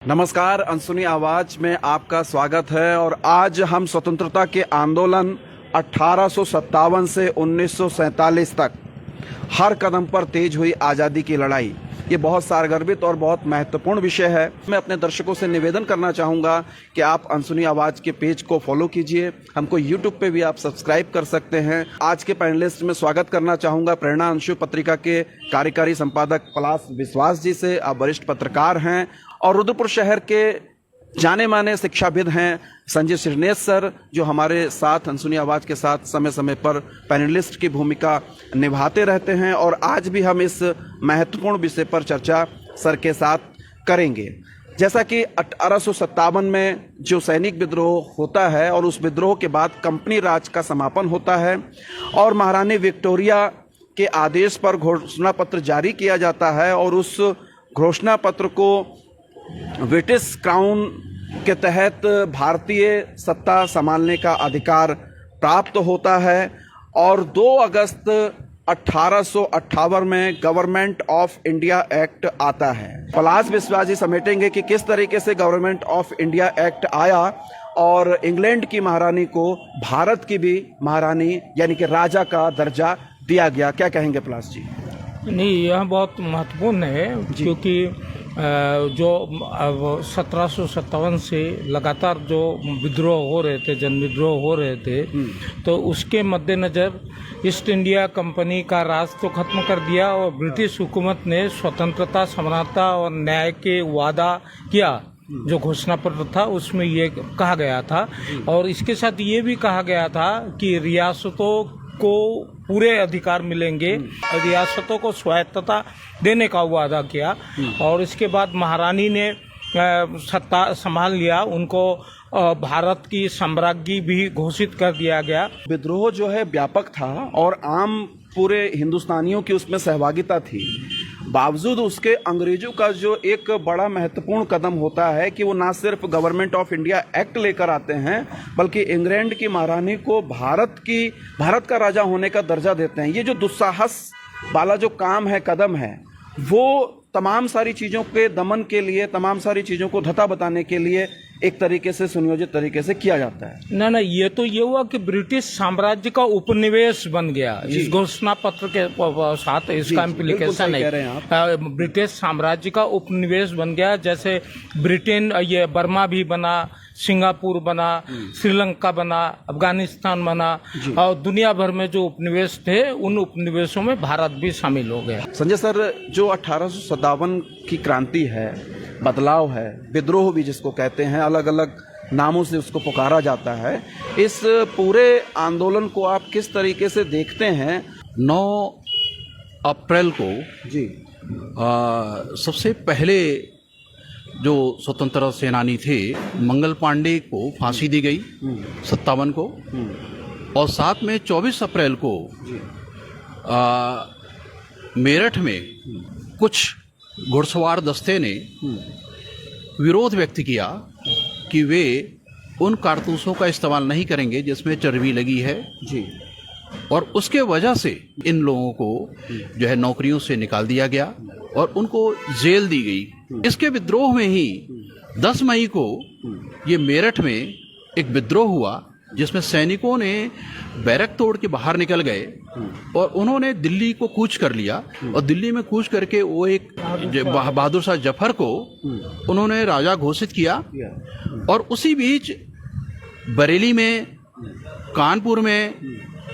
नमस्कार, अनसुनी आवाज में आपका स्वागत है। और आज हम स्वतंत्रता के आंदोलन 1857 से 1947 तक हर कदम पर तेज हुई आज़ादी की लड़ाई, ये बहुत सारगर्भित और बहुत महत्वपूर्ण विषय है। मैं अपने दर्शकों से निवेदन करना चाहूँगा कि आप अनसुनी आवाज़ के पेज को फॉलो कीजिए। हमको यूट्यूब पे भी आप सब्सक्राइब कर सकते हैं। आज के पैनलिस्ट में स्वागत करना चाहूँगा प्रेरणा अंशु पत्रिका के कार्यकारी संपादक पलाश विश्वास जी से। आप वरिष्ठ पत्रकार हैं और रुद्रपुर शहर के जाने माने शिक्षाविद हैं संजय सिरनेश सर, जो हमारे साथ अनसुनी आवाज़ के साथ समय समय पर पैनलिस्ट की भूमिका निभाते रहते हैं। और आज भी हम इस महत्वपूर्ण विषय पर चर्चा सर के साथ करेंगे। जैसा कि 1857 में जो सैनिक विद्रोह होता है और उस विद्रोह के बाद कंपनी राज का समापन होता है और महारानी विक्टोरिया के आदेश पर घोषणा पत्र जारी किया जाता है और उस घोषणा पत्र को ब्रिटिश क्राउन के तहत भारतीय सत्ता संभालने का अधिकार प्राप्त होता है। और 2 अगस्त 1858 में गवर्नमेंट ऑफ इंडिया एक्ट आता है। पलाश विश्वास जी समेटेंगे कि किस तरीके से गवर्नमेंट ऑफ इंडिया एक्ट आया और इंग्लैंड की महारानी को भारत की भी महारानी यानी कि राजा का दर्जा दिया गया। क्या कहेंगे पलाश जी? नहीं, यह बहुत महत्वपूर्ण है क्योंकि जो 1757 से लगातार जो विद्रोह हो रहे थे, जन विद्रोह हो रहे थे, तो उसके मद्देनज़र ईस्ट इंडिया कंपनी का राज तो खत्म कर दिया और ब्रिटिश हुकूमत ने स्वतंत्रता, समानता और न्याय के वादा किया। जो घोषणा पत्र था उसमें ये कहा गया था और इसके साथ ये भी कहा गया था कि रियासतों को पूरे अधिकार मिलेंगे, रियासतों को स्वायत्तता देने का वादा किया। और इसके बाद महारानी ने सत्ता संभाल लिया, उनको भारत की साम्राज्ञी भी घोषित कर दिया गया। विद्रोह जो है व्यापक था और आम पूरे हिंदुस्तानियों की उसमें सहभागिता थी। बावजूद उसके अंग्रेजों का जो एक बड़ा महत्वपूर्ण कदम होता है कि वो ना सिर्फ गवर्नमेंट ऑफ इंडिया एक्ट लेकर आते हैं बल्कि इंग्लैंड की महारानी को भारत का राजा होने का दर्जा देते हैं। ये जो दुस्साहस वाला जो काम है, कदम है, वो तमाम सारी चीज़ों के दमन के लिए, तमाम सारी चीज़ों को धता बताने के लिए एक तरीके से सुनियोजित तरीके से किया जाता है। ना, ये तो ये हुआ कि ब्रिटिश साम्राज्य का उपनिवेश बन गया इस घोषणा पत्र के साथ। इसका इम्प्लीकेशन है ब्रिटिश साम्राज्य का उपनिवेश बन गया। जैसे ब्रिटेन, ये बर्मा भी बना, सिंगापुर बना, श्रीलंका बना, अफगानिस्तान बना और दुनिया भर में जो उपनिवेश थे उन उपनिवेशों में भारत भी शामिल हो गया। संजय सर, जो 1857 की क्रांति है, बदलाव है, विद्रोह भी जिसको कहते हैं, अलग अलग नामों से उसको पुकारा जाता है, इस पूरे आंदोलन को आप किस तरीके से देखते हैं? 9 अप्रैल को जी सबसे पहले जो स्वतंत्रता सेनानी थे मंगल पांडे को फांसी दी गई 57 को, और साथ में 24 अप्रैल को मेरठ में कुछ घुड़सवार दस्ते ने विरोध व्यक्त किया कि वे उन कारतूसों का इस्तेमाल नहीं करेंगे जिसमें चर्बी लगी है जी। और उसके वजह से इन लोगों को जो है नौकरियों से निकाल दिया गया और उनको जेल दी गई। इसके विद्रोह में ही 10 मई को ये मेरठ में एक विद्रोह हुआ जिसमें सैनिकों ने बैरक तोड़ के बाहर निकल गए और उन्होंने दिल्ली को कूच कर लिया। और दिल्ली में कूच करके वो एक बहादुर शाह जफर को उन्होंने राजा घोषित किया। और उसी बीच बरेली में, कानपुर में,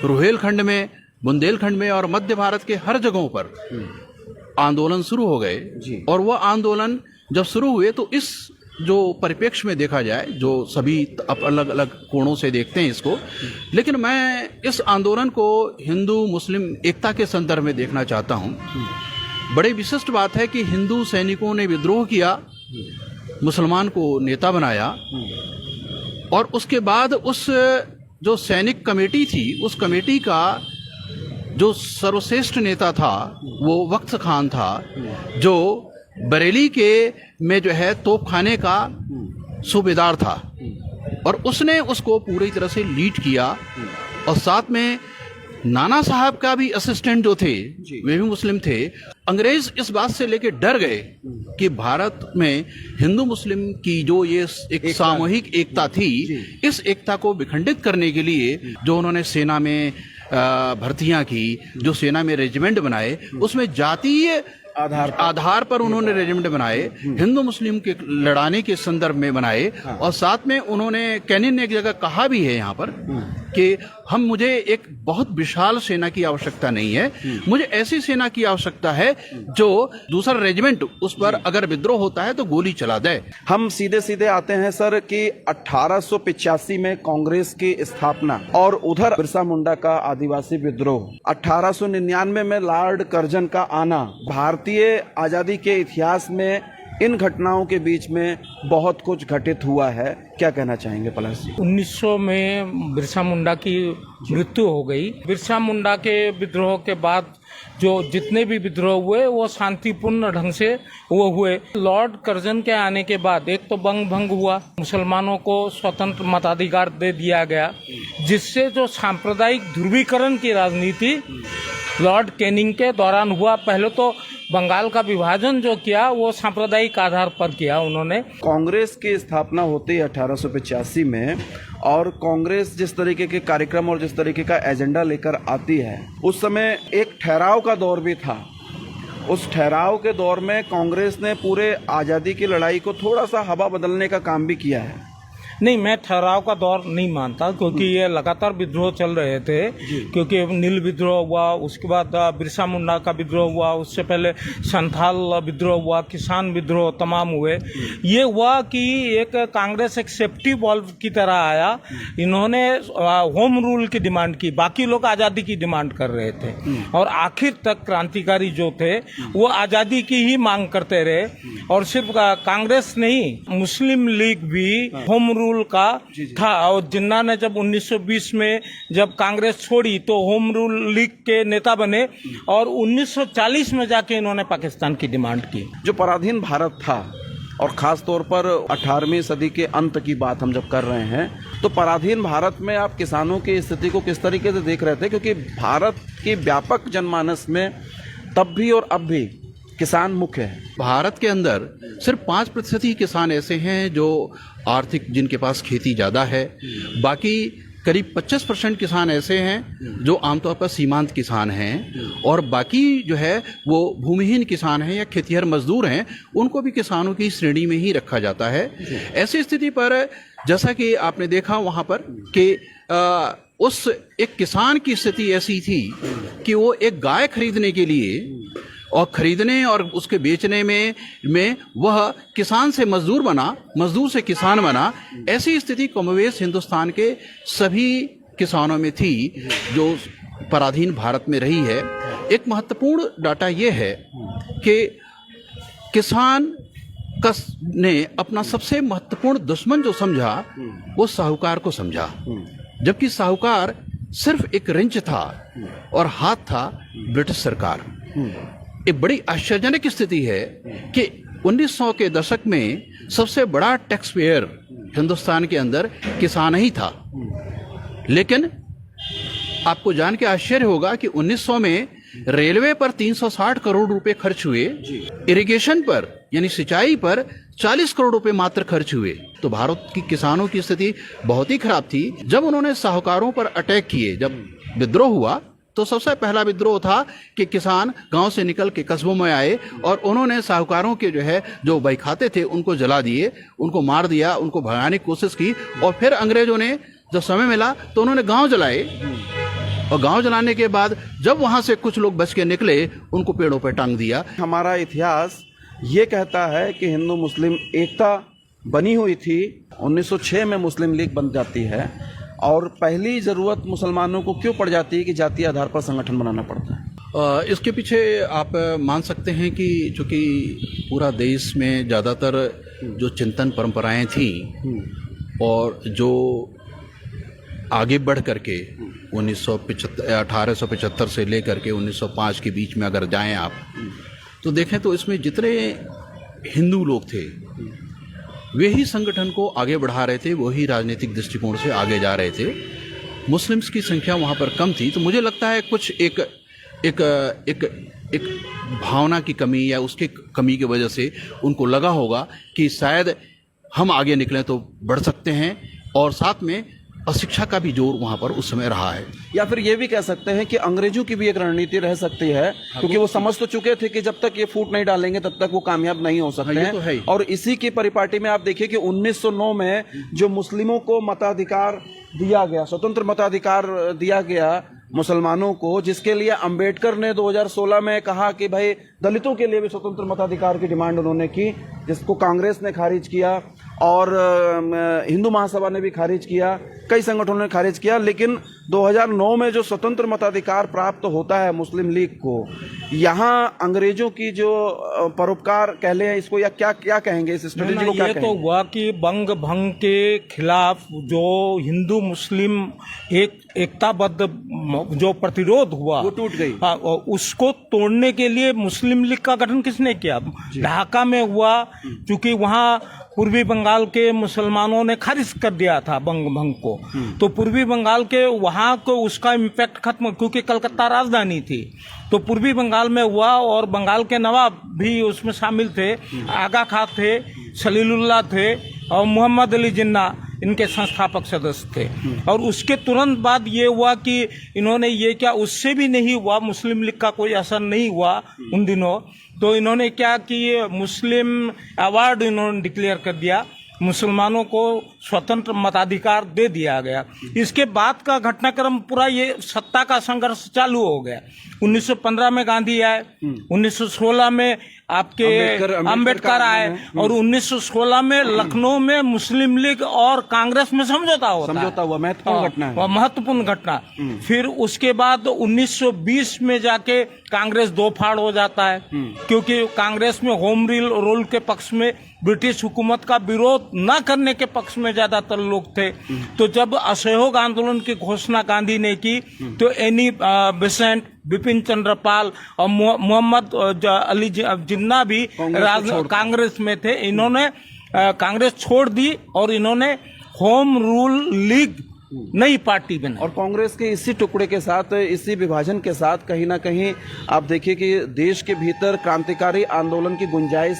रुहेलखंड में, बुंदेलखंड में और मध्य भारत के हर जगहों पर आंदोलन शुरू हो गए। और वह आंदोलन जब शुरू हुए तो इस जो परिप्रेक्ष्य में देखा जाए, जो सभी अलग अलग कोणों से देखते हैं इसको, लेकिन मैं इस आंदोलन को हिंदू मुस्लिम एकता के संदर्भ में देखना चाहता हूँ। बड़े विशिष्ट बात है कि हिंदू सैनिकों ने विद्रोह किया, मुसलमान को नेता बनाया और उसके बाद उस जो सैनिक कमेटी थी, उस कमेटी का जो सर्वश्रेष्ठ नेता था वो वक्त खान था, जो बरेली के में जो है तोपखाने का सूबेदार था। और उसने उसको पूरी तरह से लीड किया। और साथ में नाना साहब का भी असिस्टेंट जो थे वे भी मुस्लिम थे, अंग्रेज इस बात से लेके डर गए कि भारत में हिंदू मुस्लिम की जो ये एक सामूहिक एकता थी, इस एकता को विखंडित करने के लिए जो उन्होंने सेना में भर्तियां की, जो सेना में रेजिमेंट बनाए, उसमें जातीय आधार पर उन्होंने रेजिमेंट बनाए, हिंदू मुस्लिम के लड़ाने के संदर्भ में बनाए। और साथ में उन्होंने कैनिन ने एक जगह कहा भी है यहाँ पर कि मुझे एक बहुत विशाल सेना की आवश्यकता नहीं है, मुझे ऐसी सेना की आवश्यकता है जो दूसरा रेजिमेंट उस पर अगर विद्रोह होता है तो गोली चला दे। हम सीधे सीधे आते हैं सर कि 1885 में कांग्रेस की स्थापना और उधर बिरसा मुंडा का आदिवासी विद्रोह, 1899 में लॉर्ड कर्जन का आना, भारतीय आजादी के इतिहास में इन घटनाओं के बीच में बहुत कुछ घटित हुआ है। क्या कहना चाहेंगे पलाश जी? 1900 में बिरसा मुंडा की मृत्यु हो गई। बिरसा मुंडा के विद्रोह के बाद जो जितने भी विद्रोह हुए वो शांतिपूर्ण ढंग से वो हुए। लॉर्ड कर्जन के आने के बाद एक तो बंग भंग हुआ, मुसलमानों को स्वतंत्र मताधिकार दे दिया गया, जिससे जो सांप्रदायिक ध्रुवीकरण की राजनीति लॉर्ड कैनिंग के दौरान हुआ। पहले तो बंगाल का विभाजन जो किया वो सांप्रदायिक आधार पर किया उन्होंने। कांग्रेस की स्थापना होती है 1885 में, और कांग्रेस जिस तरीके के कार्यक्रम और जिस तरीके का एजेंडा लेकर आती है, उस समय एक ठहराव का दौर भी था। उस ठहराव के दौर में कांग्रेस ने पूरे आज़ादी की लड़ाई को थोड़ा सा हवा बदलने का काम भी किया है। नहीं, मैं ठहराव का दौर नहीं मानता, क्योंकि ये लगातार विद्रोह चल रहे थे। क्योंकि नील विद्रोह हुआ, उसके बाद बिरसा मुंडा का विद्रोह हुआ, उससे पहले संथाल विद्रोह हुआ, किसान विद्रोह तमाम हुए। ये हुआ कि एक कांग्रेस एक सेफ्टी वॉल्व की तरह आया। इन्होंने होम रूल की डिमांड की, बाकी लोग आज़ादी की डिमांड कर रहे थे, और आखिर तक क्रांतिकारी जो थे वो आज़ादी की ही मांग करते रहे। और सिर्फ कांग्रेस नहीं, मुस्लिम लीग भी होम रूल का था। और जिन्ना ने जब 1920 में जब कांग्रेस छोड़ी तो होम रूल लीग के नेता बने, और 1940 में जाके इन्होंने पाकिस्तान की डिमांड की। जो पराधीन भारत था, और खास तौर पर 18वीं सदी के अंत की बात हम जब कर रहे हैं, तो पराधीन भारत में आप किसानों की स्थिति को किस तरीके से देख रहे थे? क्योंकि भारत की व्यापक जनमानस में तब भी और अब भी किसान मुख्य है। भारत के अंदर सिर्फ 5% ही किसान ऐसे हैं जो आर्थिक, जिनके पास खेती ज़्यादा है। बाकी करीब 25% किसान ऐसे हैं जो आमतौर पर सीमांत किसान हैं, और बाकी जो है वो भूमिहीन किसान हैं या खेतिहर मजदूर हैं, उनको भी किसानों की श्रेणी में ही रखा जाता है। ऐसी स्थिति पर जैसा कि आपने देखा वहाँ पर कि उस एक किसान की स्थिति ऐसी थी कि वो एक गाय खरीदने के लिए और खरीदने और उसके बेचने में वह किसान से मजदूर बना, मजदूर से किसान बना। ऐसी स्थिति कमोवेश हिंदुस्तान के सभी किसानों में थी जो पराधीन भारत में रही है। एक महत्वपूर्ण डाटा यह है कि किसान ने अपना सबसे महत्वपूर्ण दुश्मन जो समझा वो साहूकार को समझा, जबकि साहूकार सिर्फ एक रिंच था और हाथ था ब्रिटिश सरकार। एक बड़ी आश्चर्यजनक स्थिति है कि 1900 के दशक में सबसे बड़ा टैक्स पेयर हिंदुस्तान के अंदर किसान ही था। लेकिन आपको जान के आश्चर्य होगा कि 1900 में रेलवे पर 360 करोड़ रुपए खर्च हुए, इरिगेशन पर यानी सिंचाई पर 40 करोड़ रुपए मात्र खर्च हुए। तो भारत की किसानों की स्थिति बहुत ही खराब थी। जब उन्होंने साहूकारों पर अटैक किए, जब विद्रोह हुआ, तो सबसे पहला विद्रोह था कि किसान गांव से निकल के कस्बों में आए और उन्होंने साहूकारों के जो बहीखाते थे उनको जला दिए, उनको मार दिया, उनको भगाने की कोशिश की। और फिर अंग्रेजों ने जब समय मिला तो उन्होंने गांव जलाए, और गांव जलाने के बाद जब वहां से कुछ लोग बच के निकले, उनको पेड़ों पर टांग दिया। हमारा इतिहास ये कहता है कि हिंदू मुस्लिम एकता बनी हुई थी। 1906 में मुस्लिम लीग बन जाती है, और पहली ज़रूरत मुसलमानों को क्यों पड़ जाती है कि जातीय आधार पर संगठन बनाना पड़ता है? इसके पीछे आप मान सकते हैं कि चूँकि पूरा देश में ज़्यादातर जो चिंतन परंपराएं थी और जो आगे बढ़ करके 1875 से लेकर के 1905 के बीच में अगर जाएं आप, तो देखें तो इसमें जितने हिंदू लोग थे वे ही संगठन को आगे बढ़ा रहे थे, वही राजनीतिक दृष्टिकोण से आगे जा रहे थे। मुस्लिम्स की संख्या वहाँ पर कम थी। तो मुझे लगता है कुछ एक एक एक एक भावना की कमी या उसकी कमी की वजह से उनको लगा होगा कि शायद हम आगे निकलें तो बढ़ सकते हैं, और साथ में अशिक्षा का भी जोर वहां पर उस समय रहा है। या फिर ये भी कह सकते हैं कि अंग्रेजों की भी एक रणनीति रह सकती है, क्योंकि वो समझ तो चुके थे कि जब तक ये फूट नहीं डालेंगे तब तक वो कामयाब नहीं हो सकते ये तो है हैं। ही। और इसी की परिपाटी में आप देखिए कि 1909 में जो मुस्लिमों को मताधिकार दिया गया, स्वतंत्र मताधिकार दिया गया मुसलमानों को, जिसके लिए अंबेडकर ने 2016 में कहा कि भाई दलितों के लिए भी स्वतंत्र मताधिकार की डिमांड उन्होंने की, जिसको कांग्रेस ने खारिज किया और हिंदू महासभा ने भी खारिज किया, कई संगठनों ने खारिज किया। लेकिन 2009 में जो स्वतंत्र मताधिकार प्राप्त होता है मुस्लिम लीग को, यहाँ अंग्रेजों की जो परोपकार कह लें इसको, या क्या क्या कहेंगे इस स्ट्रेटेजी को, क्या ये कहेंगे? तो हुआ कि बंग भंग के खिलाफ जो हिंदू मुस्लिम एकताबद्ध जो प्रतिरोध हुआ वो टूट गई। हाँ, और उसको तोड़ने के लिए मुस्लिम लीग का गठन किसने किया? ढाका में हुआ, क्योंकि वहाँ पूर्वी बंगाल के मुसलमानों ने खारिज कर दिया था बंग भंग को, तो पूर्वी बंगाल के वहाँ को उसका इम्पैक्ट खत्म, क्योंकि कलकत्ता राजधानी थी, तो पूर्वी बंगाल में हुआ। और बंगाल के नवाब भी उसमें शामिल थे, आगा खां थे, सलीलुल्लाह थे और मोहम्मद अली जिन्ना इनके संस्थापक सदस्य थे। और उसके तुरंत बाद ये हुआ कि इन्होंने ये क्या, उससे भी नहीं हुआ, मुस्लिम लीग का कोई असर नहीं हुआ उन दिनों, तो इन्होंने क्या कि ये मुस्लिम अवार्ड इन्होंने डिक्लेयर कर दिया, मुसलमानों को स्वतंत्र मताधिकार दे दिया गया। इसके बाद का घटनाक्रम पूरा ये सत्ता का संघर्ष चालू हो गया। 1915 में गांधी आए, 1916 में आपके अंबेडकर आए, और 1916 में लखनऊ में मुस्लिम लीग और कांग्रेस में समझौता हुआ, महत्वपूर्ण घटना है। महत्वपूर्ण घटना। फिर उसके बाद 1920 में जाके कांग्रेस दो फाड़ हो जाता है, क्योंकि कांग्रेस में होम रूल के पक्ष में, ब्रिटिश हुकूमत का विरोध न करने के पक्ष में ज्यादातर लोग थे। तो जब असहयोग आंदोलन की घोषणा गांधी ने की, तो एनी बेसेंट, बिपिन चंद्र पाल और मोहम्मद अली जिन्ना भी कांग्रेस में थे। इन्होंने कांग्रेस छोड़ दी और इन्होंने होम रूल लीग नई पार्टी बनाई। और कांग्रेस के इसी टुकड़े के साथ, इसी विभाजन के साथ कहीं ना कहीं आप देखिए कि देश के भीतर क्रांतिकारी आंदोलन की गुंजाइश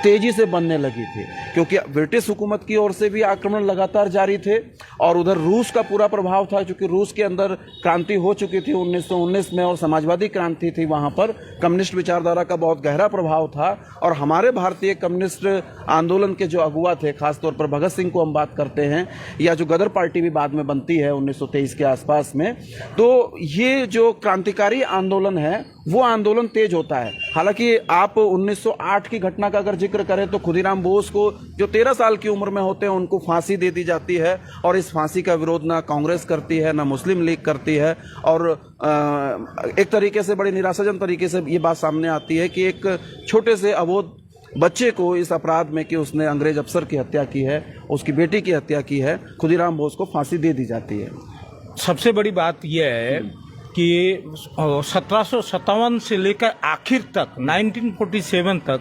तेजी से बनने लगी थी, क्योंकि ब्रिटिश हुकूमत की ओर से भी आक्रमण लगातार जारी थे और उधर रूस का पूरा प्रभाव था, क्योंकि रूस के अंदर क्रांति हो चुकी थी 1919 में और समाजवादी क्रांति थी, वहां पर कम्युनिस्ट विचारधारा का बहुत गहरा प्रभाव था। और हमारे भारतीय कम्युनिस्ट आंदोलन के जो अगुआ थे, खासतौर पर भगत सिंह को हम बात करते हैं, या जो गदर पार्टी भी बाद में बनती है 1923 के आसपास में, तो ये जो क्रांतिकारी आंदोलन है वो आंदोलन तेज होता है। हालांकि आप 1908 की घटना का अगर जिक्र करें तो खुदीराम बोस को, जो 13 साल की उम्र में होते हैं, उनको फांसी दे दी जाती है, और इस फांसी का विरोध ना कांग्रेस करती है ना मुस्लिम लीग करती है। और एक तरीके से बड़ी निराशाजनक तरीके से ये बात सामने आती है कि एक छोटे से अबोध बच्चे को इस अपराध में कि उसने अंग्रेज अफसर की हत्या की है, उसकी बेटी की हत्या की है, खुदीराम बोस को फांसी दे दी जाती है। सबसे बड़ी बात यह है कि 1757 से लेकर आखिर तक 1947 तक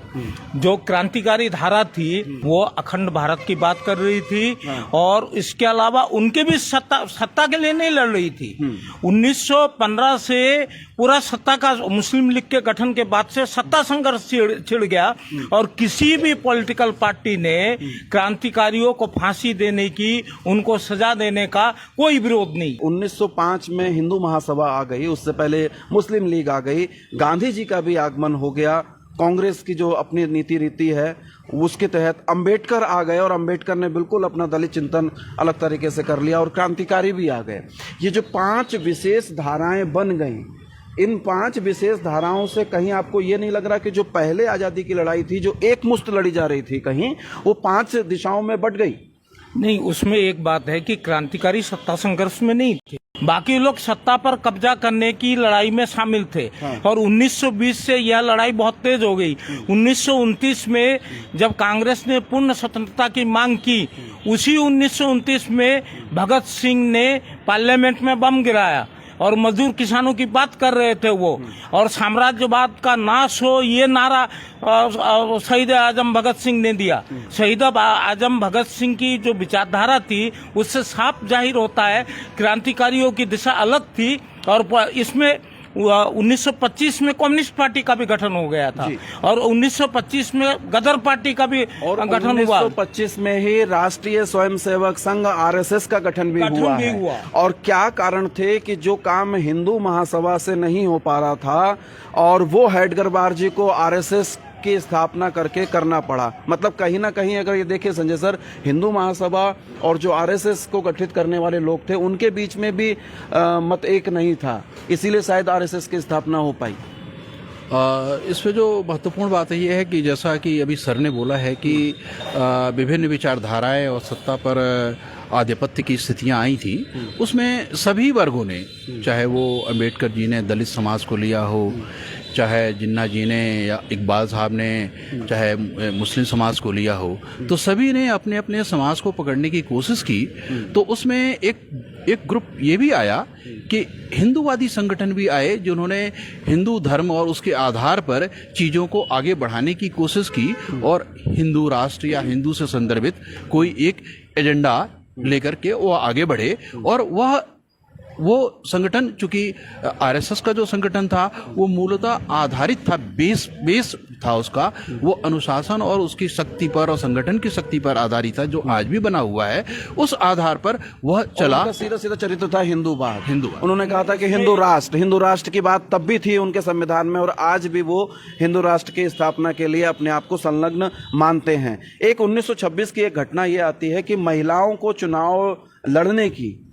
जो क्रांतिकारी धारा थी वो अखंड भारत की बात कर रही थी, और इसके अलावा उनके भी सत्ता के लिए नहीं लड़ रही थी। 1915 से पूरा सत्ता का, मुस्लिम लीग के गठन के बाद से सत्ता संघर्ष छिड़ गया, और किसी भी पॉलिटिकल पार्टी ने क्रांतिकारियों को फांसी देने की, उनको सजा देने का कोई विरोध नहीं। 1905 में हिंदू महासभा आ गई, उससे पहले मुस्लिम लीग आ गई, गांधी जी का भी आगमन हो गया, कांग्रेस की जो अपनी नीति रीति है उसके तहत अंबेडकर आ गए, और अंबेडकर ने बिल्कुल अपना दलित चिंतन अलग तरीके से कर लिया, और क्रांतिकारी भी आ गए। ये जो 5 विशेष धाराएं बन गई, इन 5 विशेष धाराओं से कहीं आपको ये नहीं लग रहा कि जो पहले आजादी की लड़ाई थी, जो एक मुश्त लड़ी जा रही थी, कहीं वो 5 दिशाओं में बट गई? नहीं, उसमें एक बात है कि क्रांतिकारी सत्ता संघर्ष में नहीं थे, बाकी लोग सत्ता पर कब्जा करने की लड़ाई में शामिल थे। और 1920 से यह लड़ाई बहुत तेज हो गई। 1929 में जब कांग्रेस ने पूर्ण स्वतंत्रता की मांग की, उसी 1929 में भगत सिंह ने पार्लियामेंट में बम गिराया और मजदूर किसानों की बात कर रहे थे वो, और साम्राज्यवाद का नाश हो ये नारा शहीद आजम भगत सिंह ने दिया। शहीद आजम भगत सिंह की जो विचारधारा थी उससे साफ जाहिर होता है क्रांतिकारियों की दिशा अलग थी, और इसमें 1925 में कम्युनिस्ट पार्टी का भी गठन हो गया था और 1925 में गदर पार्टी का भी और गठन हुआ। 1925 में ही राष्ट्रीय स्वयंसेवक संघ आरएसएस का गठन भी हुआ। और क्या कारण थे कि जो काम हिंदू महासभा से नहीं हो पा रहा था और वो हेडगर बारजी को आरएसएस की स्थापना करके करना पड़ा। मतलब कहीं ना कहीं अगर ये देखें संजय सर, हिंदू महासभा और जो आरएसएस को गठित करने वाले लोग थे उनके बीच में भी मत एक नहीं था, इसीलिए शायद आरएसएस की स्थापना हो पाई। इसमें जो महत्वपूर्ण बात है ये है कि जैसा कि अभी सर ने बोला है कि विभिन्न विचारधाराएं और सत्ता पर आधिपत्य की स्थितियां आई थी, उसमें सभी वर्गों ने, चाहे वो अंबेडकर जी ने दलित समाज को लिया हो, चाहे जिन्ना जी ने या इकबाल साहब ने चाहे मुस्लिम समाज को लिया हो, तो सभी ने अपने अपने समाज को पकड़ने की कोशिश की। तो उसमें एक ग्रुप ये भी आया कि हिंदूवादी संगठन भी आए जिन्होंने हिंदू धर्म और उसके आधार पर चीज़ों को आगे बढ़ाने की कोशिश की और हिंदू राष्ट्र या हिंदू से संदर्भित कोई एक एजेंडा लेकर के वो आगे बढ़े। और वो संगठन, चूंकि आरएसएस का जो संगठन था वो मूलतः आधारित था, बेस था उसका, वो अनुशासन और उसकी शक्ति पर और संगठन की शक्ति पर आधारित था, जो आज भी बना हुआ है। उस आधार पर वह चला। सीधा सीधा चरित्र था हिंदूवाद। उन्होंने कहा था कि हिंदू राष्ट्र की बात तब भी थी उनके संविधान में और आज भी वो हिंदू राष्ट्र की स्थापना के लिए अपने आप को संलग्न मानते हैं। एक 1926 की एक घटना ये आती है कि महिलाओं को चुनाव लड़ने की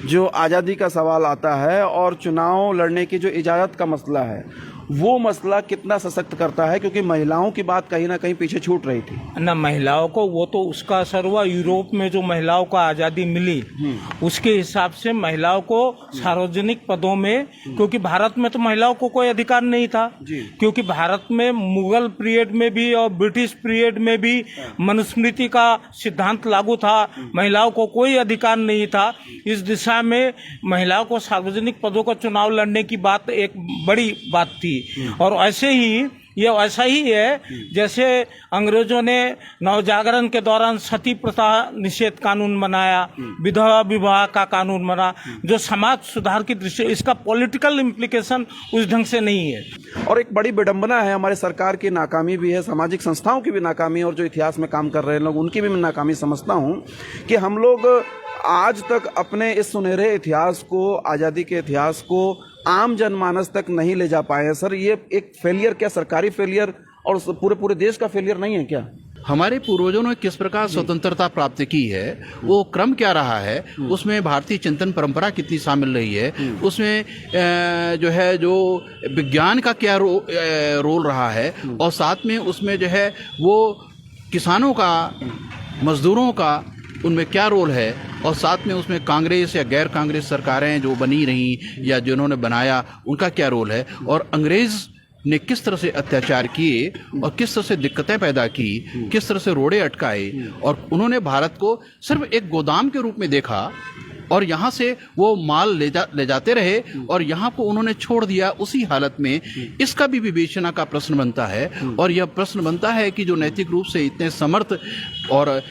जो आज़ादी का सवाल आता है और चुनाव लड़ने की जो इजाज़त का मसला है, वो मसला कितना सशक्त करता है, क्योंकि महिलाओं की बात कहीं ना कहीं पीछे छूट रही थी ना। महिलाओं को वो तो उसका असर हुआ, यूरोप में जो महिलाओं को आज़ादी मिली उसके हिसाब से महिलाओं को सार्वजनिक पदों में, क्योंकि भारत में तो महिलाओं को कोई अधिकार नहीं था, क्योंकि भारत में मुगल पीरियड में भी और ब्रिटिश पीरियड में भी मनुस्मृति का सिद्धांत लागू था, महिलाओं को कोई अधिकार नहीं था। इस दिशा में महिलाओं को सार्वजनिक पदों का चुनाव लड़ने की बात एक बड़ी बात थी। और ऐसे ही ये ऐसा ही है जैसे अंग्रेजों ने नवजागरण के दौरान सती प्रथा निषेध कानून बनाया, विधवा विवाह का कानून बना, जो समाज सुधार की दृष्टि, इसका पॉलिटिकल इम्प्लीकेशन उस ढंग से नहीं है। और एक बड़ी विडंबना है, हमारे सरकार की नाकामी भी है, सामाजिक संस्थाओं की भी नाकामी और जो इतिहास में काम कर रहे हैं लोग उनकी भी मैं नाकामी समझता हूँ कि हम लोग आज तक अपने इस सुनहरे इतिहास को, आज़ादी के इतिहास को आम जनमानस तक नहीं ले जा पाए हैं। सर, ये एक फेलियर, क्या सरकारी फेलियर और पूरे देश का फेलियर नहीं है क्या? हमारे पूर्वजों ने किस प्रकार स्वतंत्रता प्राप्त की है, वो क्रम क्या रहा है, उसमें भारतीय चिंतन परंपरा कितनी शामिल रही है, उसमें जो विज्ञान का क्या रोल रहा है, और साथ में उसमें जो है वो किसानों का, मजदूरों का, उनमें क्या रोल है, और साथ में उसमें कांग्रेस या गैर कांग्रेस सरकारें जो बनी रहीं या जिन्होंने बनाया उनका क्या रोल है, और अंग्रेज ने किस तरह से अत्याचार किए और किस तरह से दिक्कतें पैदा की, किस तरह से रोड़े अटकाए, और उन्होंने भारत को सिर्फ एक गोदाम के रूप में देखा और यहाँ से वो माल ले जाते रहे और यहाँ को उन्होंने छोड़ दिया उसी हालत में। इसका भी विवेचना का प्रश्न बनता है, और यह प्रश्न बनता है कि जो नैतिक रूप से इतने समर्थ और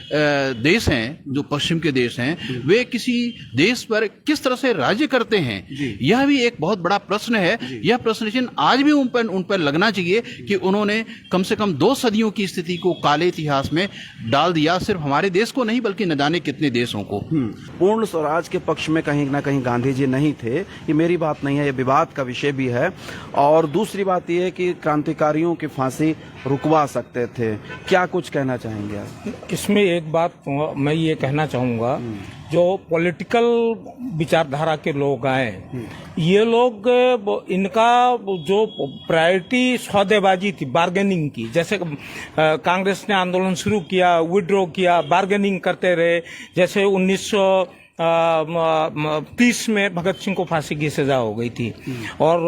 देश हैं, जो पश्चिम के देश हैं, वे किसी देश पर किस तरह से राज्य करते हैं, यह भी एक बहुत बड़ा प्रश्न है। यह प्रश्न चिन्ह आज भी उन पर लगना चाहिए कि उन्होंने कम से कम 2 सदियों की स्थिति को काले इतिहास में डाल दिया, सिर्फ हमारे देश को नहीं बल्कि न जाने कितने देशों को। पूर्ण स्वराज के पक्ष में कहीं ना कहीं गांधी जी नहीं थे, ये मेरी बात नहीं है, ये विवाद का विषय भी है। और दूसरी बात ये है कि क्रांतिकारियों की फांसी रुकवा सकते थे। क्या कुछ कहना चाहेंगे आप? इसमें एक बात मैं ये कहना चाहूँगा, जो पॉलिटिकल विचारधारा के लोग आए, ये लोग, इनका जो प्रायोरिटी सौदेबाजी थी, बार्गेनिंग की, जैसे कांग्रेस ने आंदोलन शुरू किया, विड्रॉ किया, बार्गेनिंग करते रहे। जैसे 1930 में भगत सिंह को फांसी की सजा हो गई थी और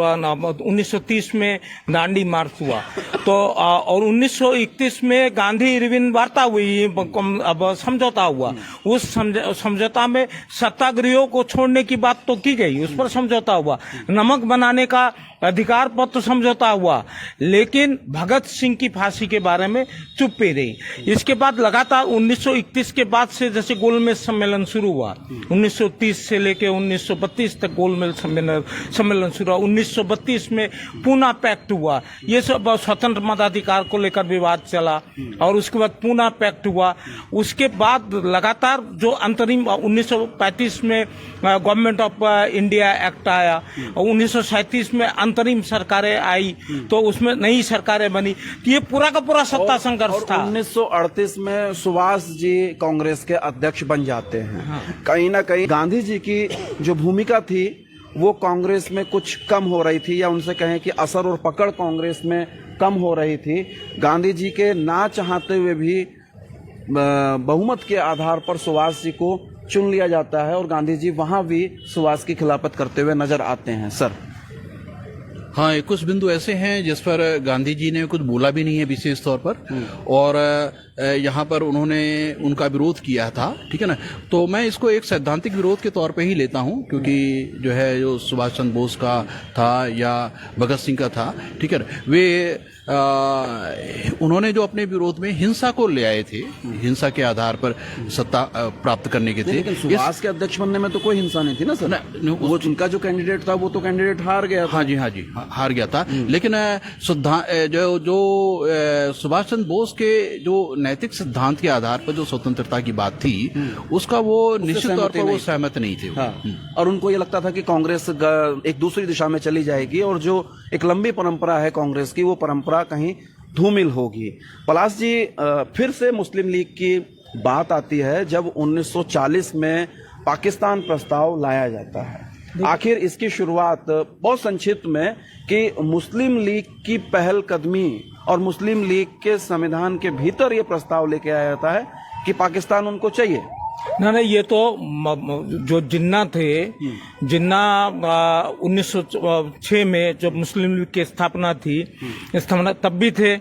1930 में दांडी मार्च हुआ, तो और 1931 में गांधी इरविन वार्ता हुई, अब समझौता हुआ। उस समझौता में सत्याग्रहियों को छोड़ने की बात तो की गई, उस पर समझौता हुआ। नमक बनाने का अधिकार पत्र समझौता हुआ, लेकिन भगत सिंह की फांसी के बारे में चुप्पी रही। इसके बाद लगातार 1931 के बाद से जैसे गोलमेज सम्मेलन शुरू हुआ, 1930 से लेके 1932 तक गोलमेज सम्मेलन शुरू हुआ। 1932 में पूना पैक्ट हुआ। ये सब स्वतंत्र मताधिकार को लेकर विवाद चला और उसके बाद पूना पैक्ट हुआ। उसके बाद लगातार जो अंतरिम 1935 में गवर्नमेंट ऑफ इंडिया एक्ट आया और 1937 में अंतरिम सरकारें आई तो उसमें नई सरकारें बनी। ये पूरा का पूरा सत्ता संघर्ष था। 1938 में सुभाष जी कांग्रेस के अध्यक्ष बन जाते हैं। हाँ। कहीं ना कहीं गांधी जी की जो भूमिका थी वो कांग्रेस में कुछ कम हो रही थी, या उनसे कहें कि असर और पकड़ कांग्रेस में कम हो रही थी। गांधी जी के ना चाहते हुए भी बहुमत के आधार पर सुभाष जी को चुन लिया जाता है और गांधी जी वहां भी सुभाष की खिलाफत करते हुए नजर आते हैं। सर हाँ, कुछ बिंदु ऐसे हैं जिस पर गांधी जी ने कुछ बोला भी नहीं है विशेष तौर पर, और यहाँ पर उन्होंने उनका विरोध किया था, ठीक है ना। तो मैं इसको एक सैद्धांतिक विरोध के तौर पे ही लेता हूँ, क्योंकि जो है जो सुभाष चंद्र बोस का था या भगत सिंह का था, ठीक है ना, वे उन्होंने जो अपने विरोध में हिंसा को ले आए थे, हिंसा के आधार पर सत्ता प्राप्त करने के थे। लेकिन सुभाष के अध्यक्ष बनने में तो कोई हिंसा नहीं थी ना सर। वो उनका जो कैंडिडेट था वो तो कैंडिडेट हार गया था। हाँ जी हार गया था। लेकिन जो सुभाष चंद्र बोस के जो नैतिक सिद्धांत के आधार पर जो स्वतंत्रता की बात थी उसका वो निश्चित तौर पर वो सहमत नहीं थे। हाँ। और उनको ये लगता था कि कांग्रेस एक दूसरी दिशा में चली जाएगी और जो एक लंबी परंपरा है कांग्रेस की वो परंपरा कहीं धूमिल होगी। पलाश जी, फिर से मुस्लिम लीग की बात आती है जब 1940 में पाकिस्तान प्रस्ताव लाया जाता है। आखिर इसकी शुरुआत बहुत संक्षिप्त में कि मुस्लिम लीग की पहल कदमी और मुस्लिम लीग के संविधान के भीतर ये प्रस्ताव लेके आया जाता है कि पाकिस्तान उनको चाहिए। ना ये तो जो जिन्ना थे, जिन्ना 1906 में जब मुस्लिम लीग की स्थापना तब भी थे।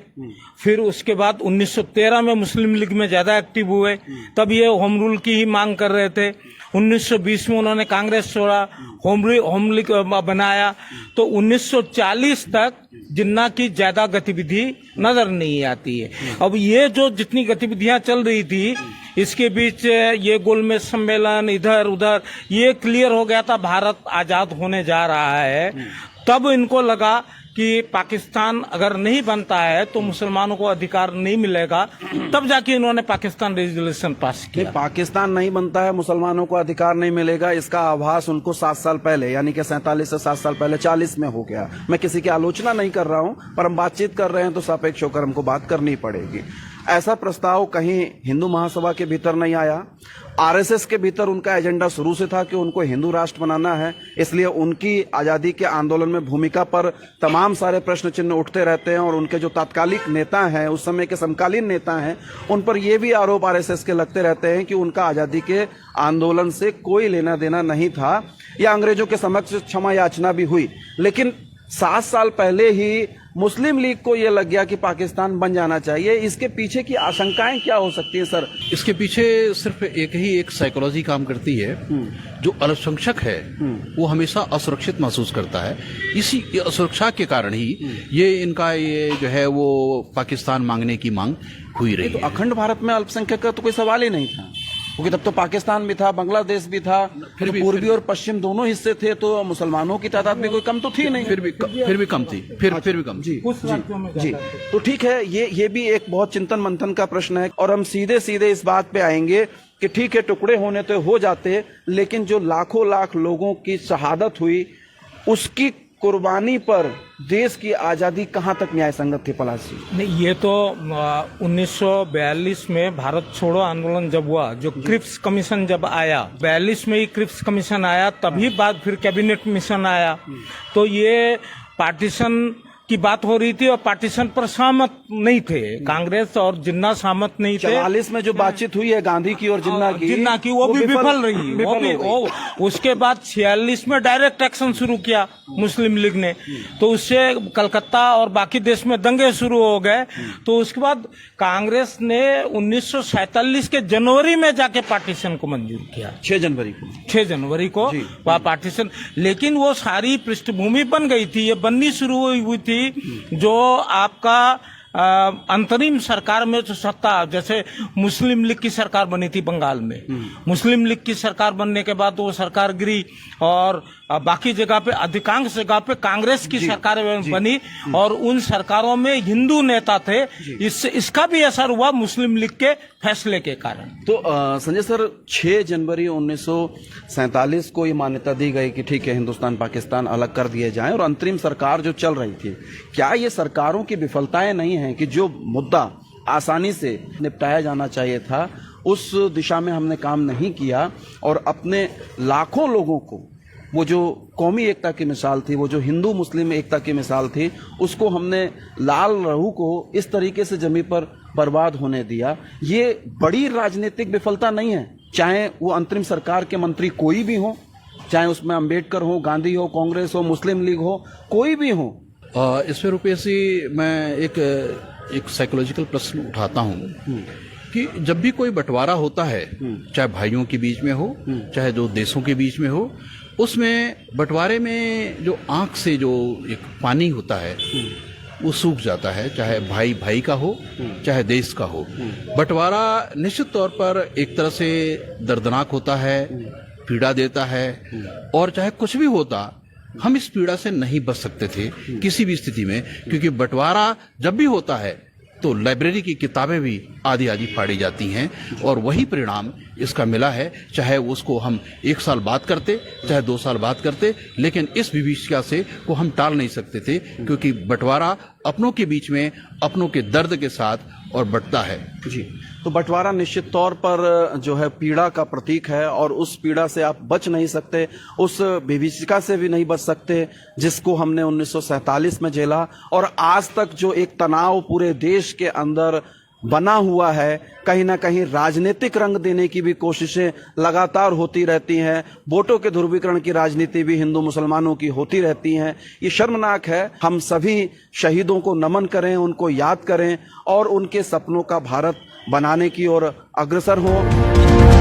फिर उसके बाद 1913 में मुस्लिम लीग में ज्यादा एक्टिव हुए, तब ये होम रूल की ही मांग कर रहे थे। 1920 में उन्होंने कांग्रेस छोड़ा, होम लीग बनाया। तो 1940 तक जिन्ना की ज्यादा गतिविधि नजर नहीं आती है। अब ये जो जितनी गतिविधियां चल रही थी इसके बीच ये गोलमेज सम्मेलन इधर उधर, ये क्लियर हो गया था भारत आजाद होने जा रहा है। तब इनको लगा कि पाकिस्तान अगर नहीं बनता है तो मुसलमानों को अधिकार नहीं मिलेगा, तब जाके इन्होंने पाकिस्तान रेजोल्यूशन पास किया। पाकिस्तान नहीं बनता है, मुसलमानों को अधिकार नहीं मिलेगा, इसका आभास उनको 7 साल पहले यानी कि 47 से 7 साल पहले 40 में हो गया। मैं किसी की आलोचना नहीं कर रहा हूं, पर हम बातचीत कर रहे हैं तो सापेक्ष होकर हमको बात करनी पड़ेगी। ऐसा प्रस्ताव कहीं हिंदू महासभा के भीतर नहीं आया। आरएसएस के भीतर उनका एजेंडा शुरू से था कि उनको हिंदू राष्ट्र बनाना है, इसलिए उनकी आजादी के आंदोलन में भूमिका पर तमाम सारे प्रश्न चिन्ह उठते रहते हैं और उनके जो तात्कालिक नेता हैं, उस समय के समकालीन नेता हैं, उन पर यह भी आरोप आरएसएस के लगते रहते हैं कि उनका आजादी के आंदोलन से कोई लेना देना नहीं था, या अंग्रेजों के समक्ष क्षमा याचना भी हुई। लेकिन 7 साल पहले ही मुस्लिम लीग को यह लग गया कि पाकिस्तान बन जाना चाहिए। इसके पीछे की आशंकाएं क्या हो सकती हैं सर? इसके पीछे सिर्फ एक साइकोलॉजी काम करती है। जो अल्पसंख्यक है वो हमेशा असुरक्षित महसूस करता है। इसी असुरक्षा के कारण ही ये इनका ये जो है वो पाकिस्तान मांगने की मांग हुई रही। तो अखंड भारत में अल्पसंख्यक का तो कोई सवाल ही नहीं था, क्योंकि तब तो पाकिस्तान भी था, बांग्लादेश भी था, फिर पूर्वी और पश्चिम दोनों हिस्से थे, तो मुसलमानों की तादाद में कोई कम तो थी नहीं। फिर भी कम थी। फिर भी कम। जी। तो ठीक है, ये भी एक बहुत चिंतन मंथन का प्रश्न है और हम सीधे सीधे इस बात पे आएंगे कि ठीक है, टुकड़े होने तो हो जाते, लेकिन जो लाखों लाख लोगों की शहादत हुई उसकी कुर्बानी पर देश की आजादी कहां तक न्याय संगत थी पलाश जी? नहीं, ये तो 1942 में भारत छोड़ो आंदोलन जब हुआ, जो क्रिप्स कमीशन जब आया, 42 में ही क्रिप्स कमीशन आया, तभी बाद फिर कैबिनेट मिशन आया। तो ये पार्टीशन की बात हो रही थी और पार्टीशन पर सहमत नहीं थे, कांग्रेस और जिन्ना सहमत नहीं थे। 44 में जो बातचीत हुई है गांधी की और जिन्ना की वो भी विफल रही। उसके बाद 46 में डायरेक्ट एक्शन शुरू किया मुस्लिम लीग ने, तो उससे कलकत्ता और बाकी देश में दंगे शुरू हो गए। तो उसके बाद कांग्रेस ने 1947 के जनवरी में जाके पार्टीशन को मंजूर किया, 6 जनवरी को पार्टीशन। लेकिन वो सारी पृष्ठभूमि बन गई थी, ये बननी शुरू हुई थी जो आपका अंतरिम सरकार में जो सत्ता, जैसे मुस्लिम लीग की सरकार बनी थी बंगाल में, मुस्लिम लीग की सरकार बनने के बाद वो सरकार गिरी और बाकी जगह पे, अधिकांश जगह पे कांग्रेस की सरकार बनी और उन सरकारों में हिंदू नेता थे। इसका भी असर हुआ मुस्लिम लीग के फैसले के कारण। तो संजय सर, 6 जनवरी 1947 को ये मान्यता दी गई कि ठीक है, हिंदुस्तान पाकिस्तान अलग कर दिए जाएं, और अंतरिम सरकार जो चल रही थी, क्या ये सरकारों की विफलताएं नहीं हैं कि जो मुद्दा आसानी से निपटाया जाना चाहिए था उस दिशा में हमने काम नहीं किया और अपने लाखों लोगों को, वो जो कौमी एकता की मिसाल थी, वो जो हिंदू मुस्लिम एकता की मिसाल थी, उसको हमने लाल लहू को इस तरीके से जमीन पर बर्बाद होने दिया। ये बड़ी राजनीतिक विफलता नहीं है, चाहे वो अंतरिम सरकार के मंत्री कोई भी हो, चाहे उसमें अंबेडकर हो, गांधी हो, कांग्रेस हो, मुस्लिम लीग हो, कोई भी हो। इसमें रुपेश जी, मैं एक साइकोलॉजिकल प्रश्न उठाता हूँ कि जब भी कोई बंटवारा होता है, चाहे भाइयों के बीच में हो, चाहे दो देशों के बीच में हो, उसमें बंटवारे में जो आंख से जो एक पानी होता है वो सूख जाता है, चाहे भाई भाई का हो, चाहे देश का हो। बंटवारा निश्चित तौर पर एक तरह से दर्दनाक होता है, पीड़ा देता है, और चाहे कुछ भी होता, हम इस पीड़ा से नहीं बच सकते थे किसी भी स्थिति में, क्योंकि बंटवारा जब भी होता है तो लाइब्रेरी की किताबें भी आधी आधी फाड़ी जाती हैं, और वही परिणाम इसका मिला है। चाहे उसको हम 1 साल बाद करते, चाहे 2 साल बाद करते, लेकिन इस विभीषिका से को हम टाल नहीं सकते थे, क्योंकि बंटवारा अपनों के बीच में अपनों के दर्द के साथ और बढ़ता है। जी, तो बंटवारा निश्चित तौर पर जो है पीड़ा का प्रतीक है, और उस पीड़ा से आप बच नहीं सकते, उस विभीषिका से भी नहीं बच सकते जिसको हमने 1947 में झेला, और आज तक जो एक तनाव पूरे देश के अंदर बना हुआ है, कहीं ना कहीं राजनीतिक रंग देने की भी कोशिशें लगातार होती रहती हैं, वोटों के ध्रुवीकरण की राजनीति भी हिंदू मुसलमानों की होती रहती हैं। ये शर्मनाक है। हम सभी शहीदों को नमन करें, उनको याद करें और उनके सपनों का भारत बनाने की ओर अग्रसर हों।